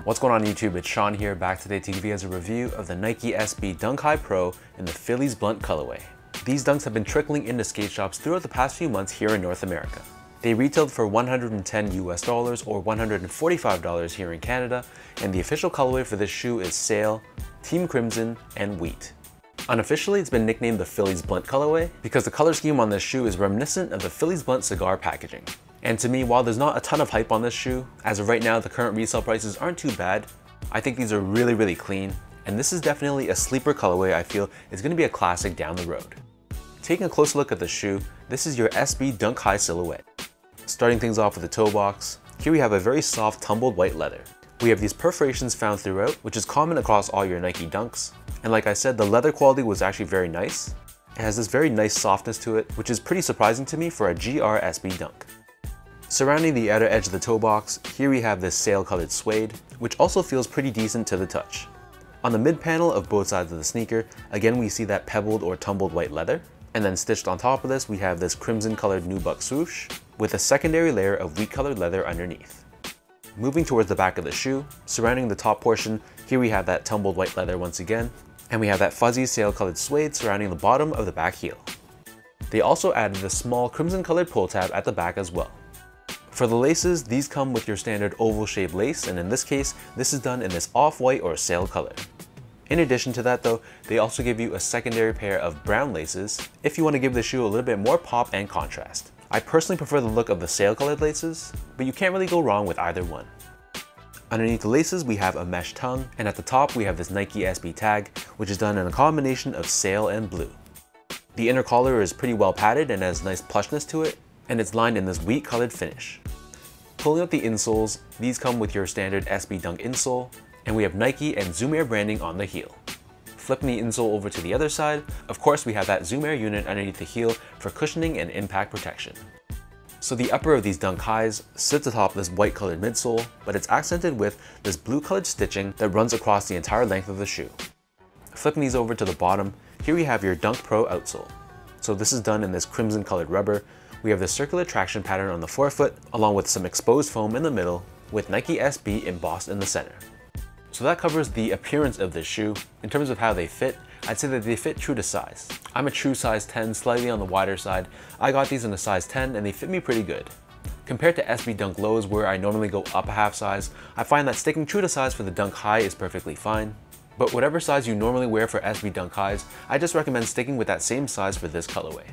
What's going on YouTube? It's Sean here, back today to give you guys a review of the Nike SB Dunk High Pro in the Phillies Blunt colorway. These dunks have been trickling into skate shops throughout the past few months here in North America. They retailed for $110 US or $145 here in Canada, and the official colorway for this shoe is Sail, Team Crimson, and Wheat. Unofficially, it's been nicknamed the Phillies Blunt colorway because the color scheme on this shoe is reminiscent of the Phillies Blunt cigar packaging. And to me, while there's not a ton of hype on this shoe, as of right now the current resale prices aren't too bad, I think these are really clean, and this is definitely a sleeper colorway I feel is going to be a classic down the road. Taking a closer look at the shoe, this is your SB Dunk High silhouette. Starting things off with the toe box, here we have a very soft tumbled white leather. We have these perforations found throughout, which is common across all your Nike dunks, and like I said, the leather quality was actually very nice. It has this very nice softness to it, which is pretty surprising to me for a GR SB dunk. Surrounding the outer edge of the toe box, here we have this sail colored suede, which also feels pretty decent to the touch. On the mid panel of both sides of the sneaker, again we see that pebbled or tumbled white leather, and then stitched on top of this we have this crimson colored nubuck swoosh, with a secondary layer of wheat colored leather underneath. Moving towards the back of the shoe, surrounding the top portion, here we have that tumbled white leather once again, and we have that fuzzy sail colored suede surrounding the bottom of the back heel. They also added a small crimson colored pull tab at the back as well. For the laces, these come with your standard oval shaped lace, and in this case, this is done in this off-white or sail color. In addition to that though, they also give you a secondary pair of brown laces if you want to give the shoe a little bit more pop and contrast. I personally prefer the look of the sail colored laces, but you can't really go wrong with either one. Underneath the laces, we have a mesh tongue, and at the top we have this Nike SB tag, which is done in a combination of sail and blue. The inner collar is pretty well padded and has nice plushness to it, and it's lined in this wheat colored finish. Pulling out the insoles, these come with your standard SB Dunk insole, and we have Nike and Zoom Air branding on the heel. Flipping the insole over to the other side, of course we have that Zoom Air unit underneath the heel for cushioning and impact protection. So the upper of these Dunk Highs sits atop this white colored midsole, but it's accented with this blue colored stitching that runs across the entire length of the shoe. Flipping these over to the bottom, here we have your Dunk Pro outsole. So this is done in this crimson colored rubber. We have the circular traction pattern on the forefoot, along with some exposed foam in the middle, with Nike SB embossed in the center. So that covers the appearance of this shoe. In terms of how they fit, I'd say that they fit true to size. I'm a true size 10, slightly on the wider side. I got these in a size 10 and they fit me pretty good. Compared to SB Dunk Lows, where I normally go up a half size, I find that sticking true to size for the Dunk High is perfectly fine. But whatever size you normally wear for SB Dunk Highs, I just recommend sticking with that same size for this colorway.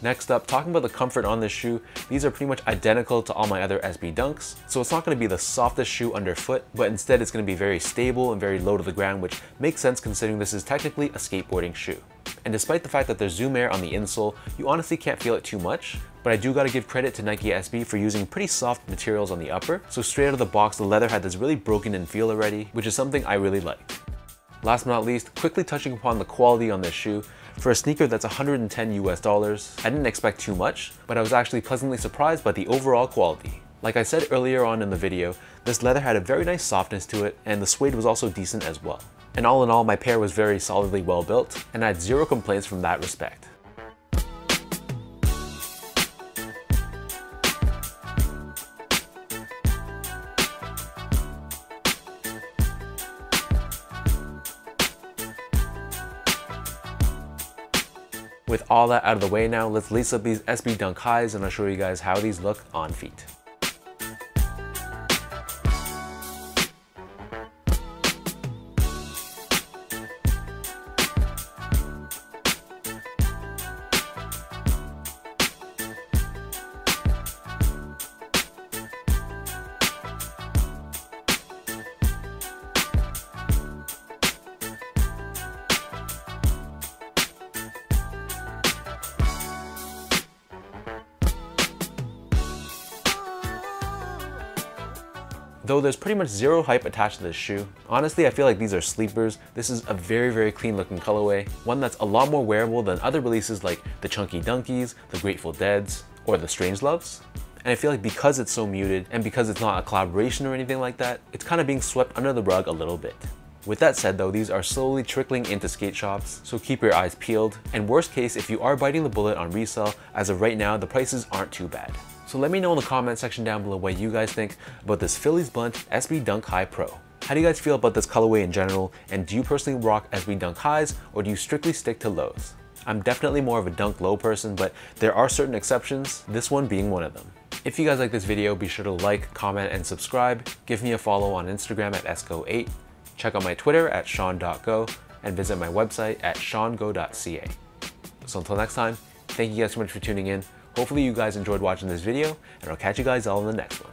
Next up, talking about the comfort on this shoe, these are pretty much identical to all my other SB Dunks, so it's not going to be the softest shoe underfoot, but instead it's going to be very stable and very low to the ground, which makes sense considering this is technically a skateboarding shoe. And despite the fact that there's Zoom Air on the insole, you honestly can't feel it too much, but I do gotta give credit to Nike SB for using pretty soft materials on the upper, so straight out of the box the leather had this really broken in feel already, which is something I really like. Last but not least, quickly touching upon the quality on this shoe. For a sneaker that's $110 US, I didn't expect too much, but I was actually pleasantly surprised by the overall quality. Like I said earlier on in the video, this leather had a very nice softness to it, and the suede was also decent as well. And all in all, my pair was very solidly well built, and I had zero complaints from that respect. With all that out of the way now, let's lace up these SB Dunk Highs and I'll show you guys how these look on feet. Though there's pretty much zero hype attached to this shoe, honestly I feel like these are sleepers. This is a very clean looking colorway, one that's a lot more wearable than other releases like the Chunky Dunkies, the Grateful Deads, or the Strangeloves. And I feel like because it's so muted and because it's not a collaboration or anything like that, it's kind of being swept under the rug a little bit. With that said though, these are slowly trickling into skate shops, so keep your eyes peeled. And worst case, if you are biting the bullet on resale, as of right now, the prices aren't too bad. So let me know in the comment section down below what you guys think about this Phillies Blunt SB Dunk High Pro. How do you guys feel about this colorway in general, and do you personally rock SB Dunk highs, or do you strictly stick to lows? I'm definitely more of a dunk low person, but there are certain exceptions, this one being one of them. If you guys like this video, be sure to like, comment, and subscribe. Give me a follow on Instagram at esco8. Check out my Twitter at sean.go, and visit my website at seango.ca. So until next time, thank you guys so much for tuning in. Hopefully you guys enjoyed watching this video, and I'll catch you guys all in the next one.